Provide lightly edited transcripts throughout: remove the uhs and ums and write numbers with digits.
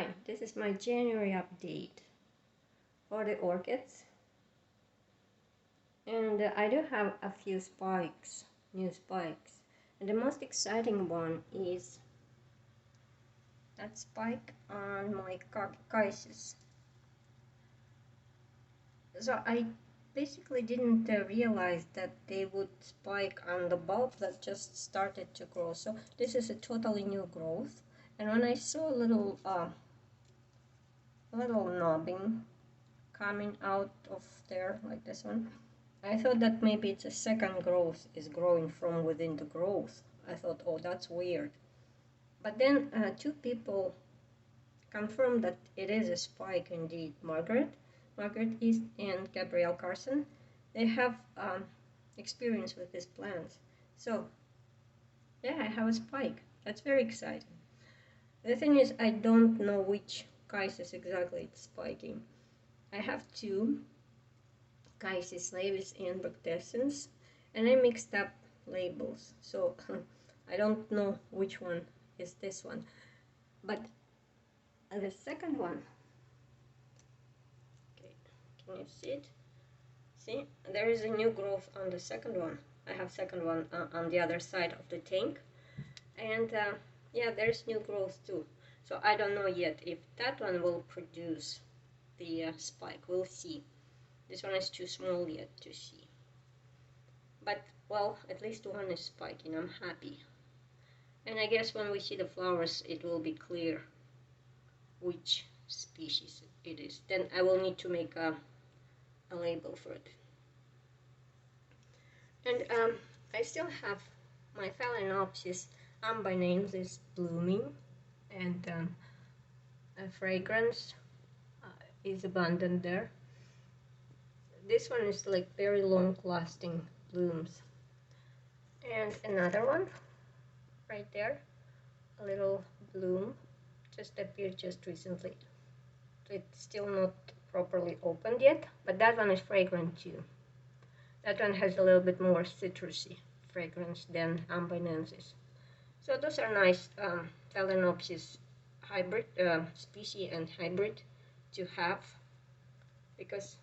Hi, this is my January update for the orchids, and I do have a few spikes, new spikes, and the most exciting one is that spike on my chysis. So I basically didn't realize that they would spike on the bulb that just started to grow. So this is a totally new growth, and when I saw a little knobbing coming out of there like this one, I thought that maybe it's a second growth is growing from within the growth. I thought, oh, that's weird. But then two people confirmed that it is a spike indeed. Margaret East and Gabrielle Carson. They have experience with these plants. So yeah, I have a spike. That's very exciting. The thing is, I don't know which chysis exactly it's spiking. I have two chysis laevis and bractescens, and I mixed up labels, so I don't know which one is this one. But the second one, okay, can you see it? See, there is a new growth on the second one. I have second one on the other side of the tank, and yeah, there's new growth too. So I don't know yet if that one will produce the spike. We'll see. This one is too small yet to see. But, well, at least one is spiking. I'm happy. And I guess when we see the flowers, it will be clear which species it is. Then I will need to make a label for it. And I still have my Phalaenopsis ambiensis blooming, and a fragrance is abundant there. This one is like very long lasting blooms. And another one right there, a little bloom, just appeared just recently. So it's still not properly opened yet, but that one is fragrant too. That one has a little bit more citrusy fragrance than ambiensis. So those are nice Phalaenopsis hybrid species and hybrid to have, because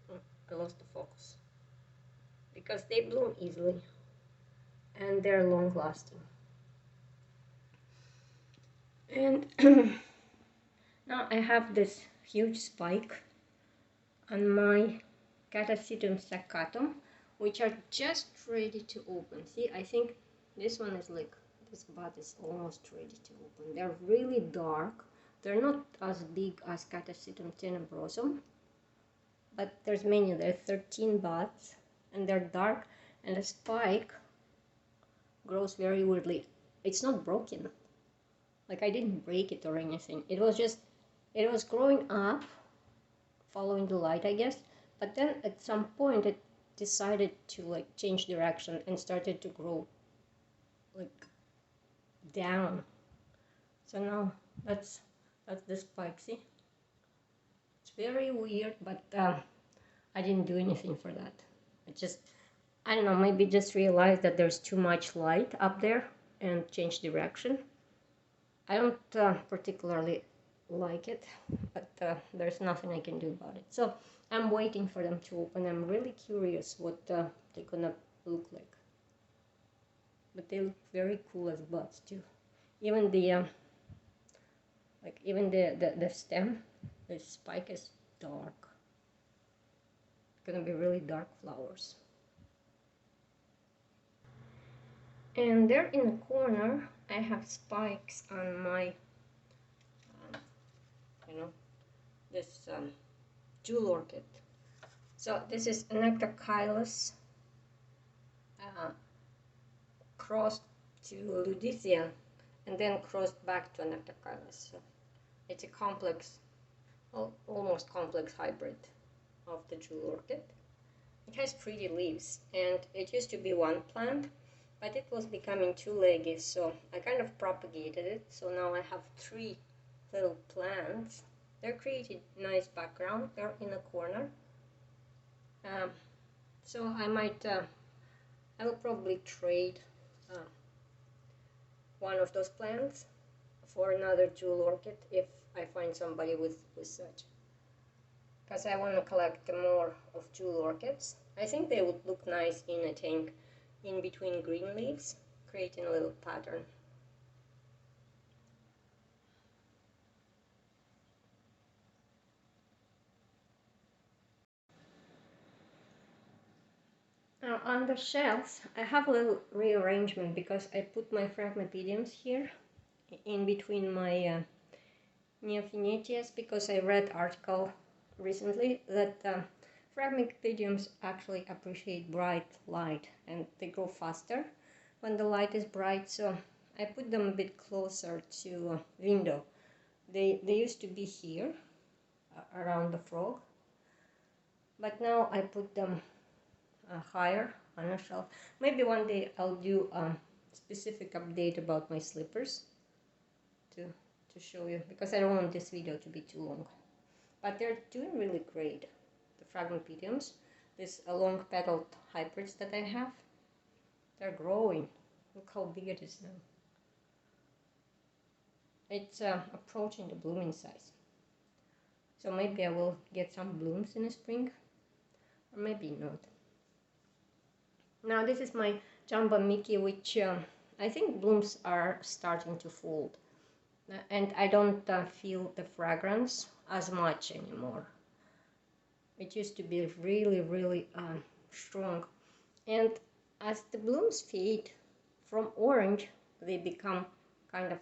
I lost the focus, because they bloom easily and they're long lasting. And now I have this huge spike on my catasetum saccatum, which are just ready to open. See, I think this one is like, this bud is almost ready to open. They're really dark. They're not as big as catasetum tenebrosum, but there's many. There are 13 buds, and they're dark, and the spike grows very weirdly. It's not broken. Like, I didn't break it or anything. It was growing up, following the light, I guess. But then at some point it decided to like change direction and started to grow like down. So now that's the spike. See, it's very weird, but I didn't do anything for that. I don't know, maybe just realized that there's too much light up there and changed direction. I don't particularly like it, but there's nothing I can do about it. So I'm waiting for them to open. I'm really curious what they're gonna look like. But they look very cool as buds too. Even the the stem, the spike is dark. It's gonna be really dark flowers. And there in the corner, I have spikes on my, this jewel orchid. So this is Nectachylus crossed to Ludicea, and then crossed back to Nectachylus. So it's a complex, almost complex hybrid of the jewel orchid. It has pretty leaves, and it used to be one plant, but it was becoming too leggy, so I kind of propagated it. So now I have three little plants. They're creating nice background. They're in a corner. So I will probably trade one of those plants for another jewel orchid if I find somebody with such. Because I want to collect more of jewel orchids. I think they would look nice in a tank in between green leaves, creating a little pattern. Now on the shelves, I have a little rearrangement because I put my Phragmipediums here in between my Neophinetes, because I read article recently that Phragmipediums actually appreciate bright light and they grow faster when the light is bright, so I put them a bit closer to window. They used to be here around the frog, but now I put them higher on a shelf. Maybe one day I'll do a specific update about my slippers to show you, because I don't want this video to be too long. But they're doing really great, the Phragmipediums. These long petaled hybrids that I have, they're growing. Look how big it is now. It's approaching the blooming size. So maybe I will get some blooms in the spring, or maybe not. Now this is my Jumbo Mickey, which I think blooms are starting to fold. And I don't feel the fragrance as much anymore. It used to be really, really strong. And as the blooms fade from orange, they become kind of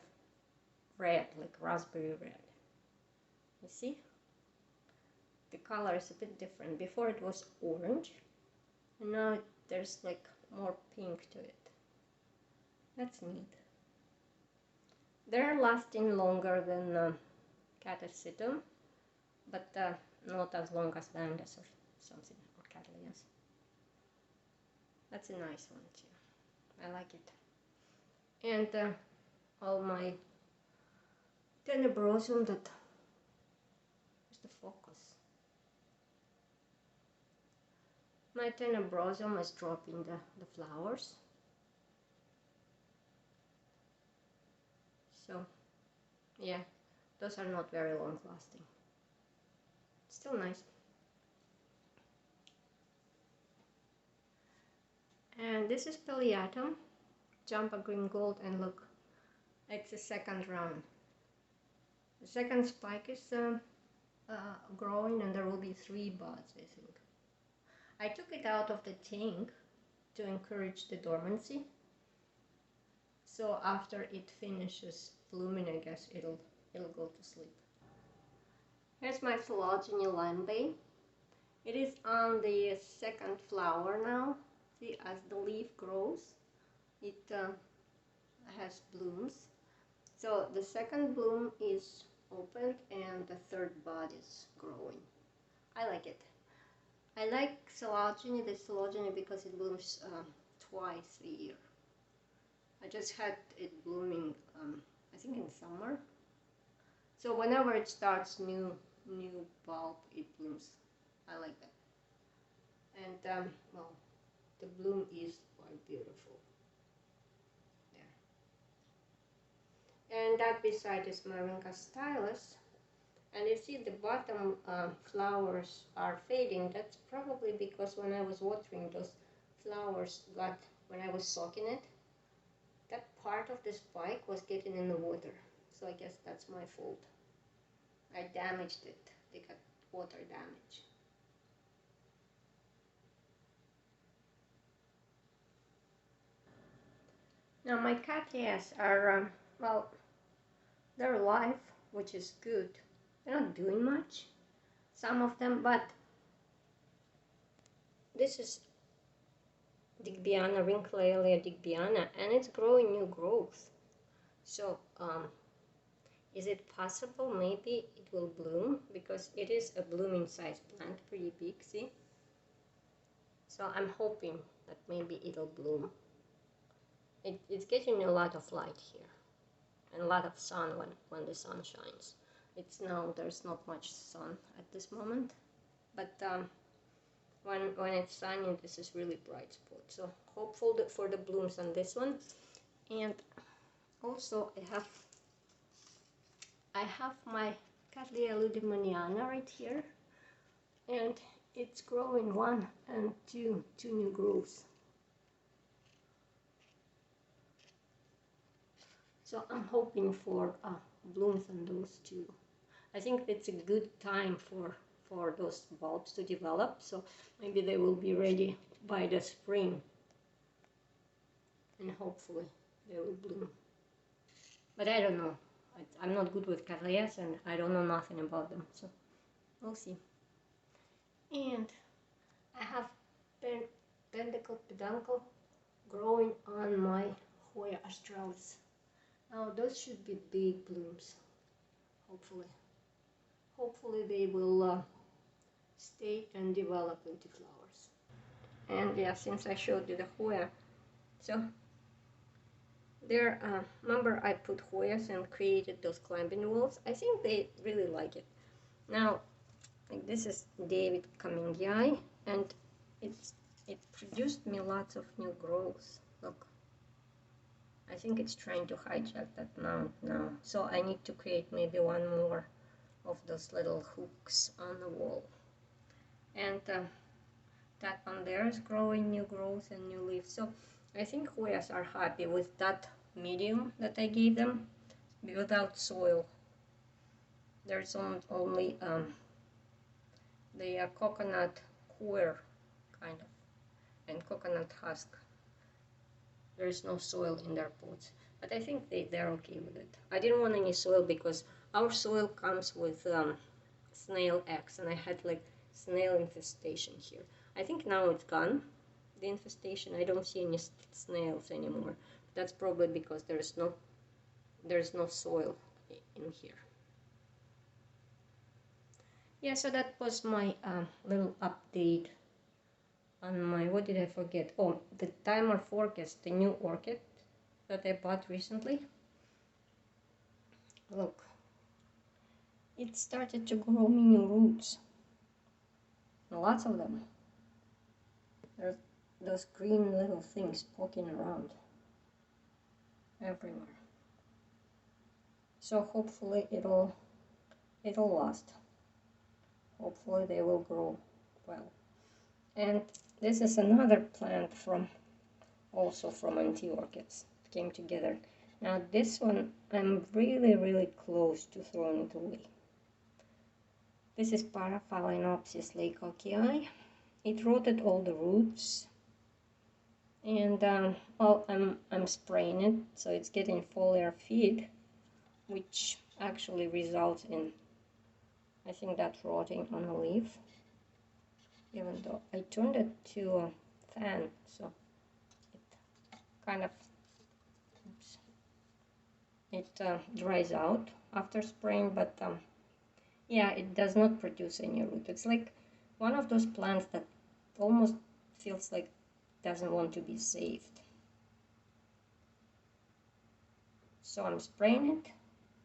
red, like raspberry red. You see? The color is a bit different. Before it was orange, and now there's like more pink to it. That's neat. They're lasting longer than catasetum, but not as long as Vandas or something, or cattleyas. That's a nice one too. I like it. And all my tenebrosum, that is the focus. My tenebrosum is dropping the flowers. So, yeah, those are not very long lasting. Still nice. And this is Peliatum, Jumbo Green Gold, and look, it's the second round. The second spike is growing, and there will be 3 buds, I think. I took it out of the tank to encourage the dormancy. So after it finishes blooming, I guess it'll go to sleep. Here's my Phylogeny Lambay. It is on the second flower now. See, as the leaf grows, it has blooms. So the second bloom is opened and the third bud is growing. I like it. I like Phylogeny, this Phylogeny, because it blooms twice a year. I just had it blooming, I think in summer. So whenever it starts new bulb, it blooms. I like that. And well, the bloom is quite beautiful. There. And that beside is Marinka stylus. And you see the bottom flowers are fading. That's probably because when I was watering, those flowers got, when I was soaking it, that part of the spike was getting in the water. So I guess that's my fault. I damaged it. They got water damage. Now my cattleys are, well, they're alive, which is good. They're not doing much, some of them, but this is Digbyana, Wrinklealia Digbyana, and it's growing new growth. So, is it possible maybe it will bloom? Because it is a blooming size plant, pretty big, see? So I'm hoping that maybe it'll bloom. It's getting a lot of light here, and a lot of sun when the sun shines. It's now, there's not much sun at this moment, but when it's sunny, this is really bright spot. So hopeful for the blooms on this one. And also I have I have my Cattleya ludemaniana right here, and it's growing one and two new growths. So I'm hoping for blooms on those two. I think it's a good time for those bulbs to develop, so maybe they will be ready by the spring, and hopefully they will bloom. But I don't know. I'm not good with cattleyas and I don't know nothing about them, so we'll see. And I have Pentacles peduncle growing on my Hoya australis. Now those should be big blooms, hopefully. Hopefully they will stay and develop into flowers. And yeah, since I showed you the Hoya, so there, remember I put Hoyas and created those climbing walls? I think they really like it. Now, like this is David Kamingii, and it produced me lots of new growths. Look, I think it's trying to hijack that mount now. So I need to create maybe one more of those little hooks on the wall. And that one there is growing new growth and new leaves. So I think Hoyas are happy with that medium that I gave them without soil. There's only the coconut coir, kind of, and coconut husk. There's no soil in their pots, but I think they're okay with it. I didn't want any soil because our soil comes with snail eggs, and I had like snail infestation here. I think now it's gone, the infestation. I don't see any snails anymore. That's probably because there's no soil in here. Yeah, so that was my little update on my, what did I forget? Oh, the dimorphorchis, the new orchid that I bought recently. Look, it started to grow me new roots. Lots of them. There's those green little things poking around everywhere. So hopefully it'll last. Hopefully they will grow well. And this is another plant also from anti-orchids. It came together. Now this one I'm really close to throwing it away. This is Paraphalaenopsis leucocii. It rotted all the roots, and well, I'm spraying it, so it's getting foliar feed, which actually results in, I think, that rotting on the leaf. Even though I turned it to a fan, so it kind of, oops, it dries out after spraying, but yeah, it does not produce any root. It's like one of those plants that almost feels like doesn't want to be saved. So I'm spraying it,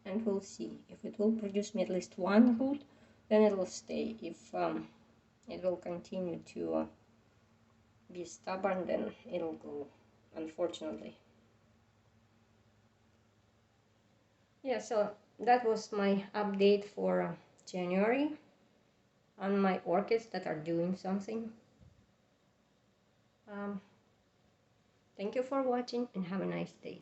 and we'll see. If it will produce me at least one root, then it will stay. If it will continue to be stubborn, then it'll go, unfortunately. Yeah, so that was my update for January on my orchids that are doing something. Thank you for watching and have a nice day.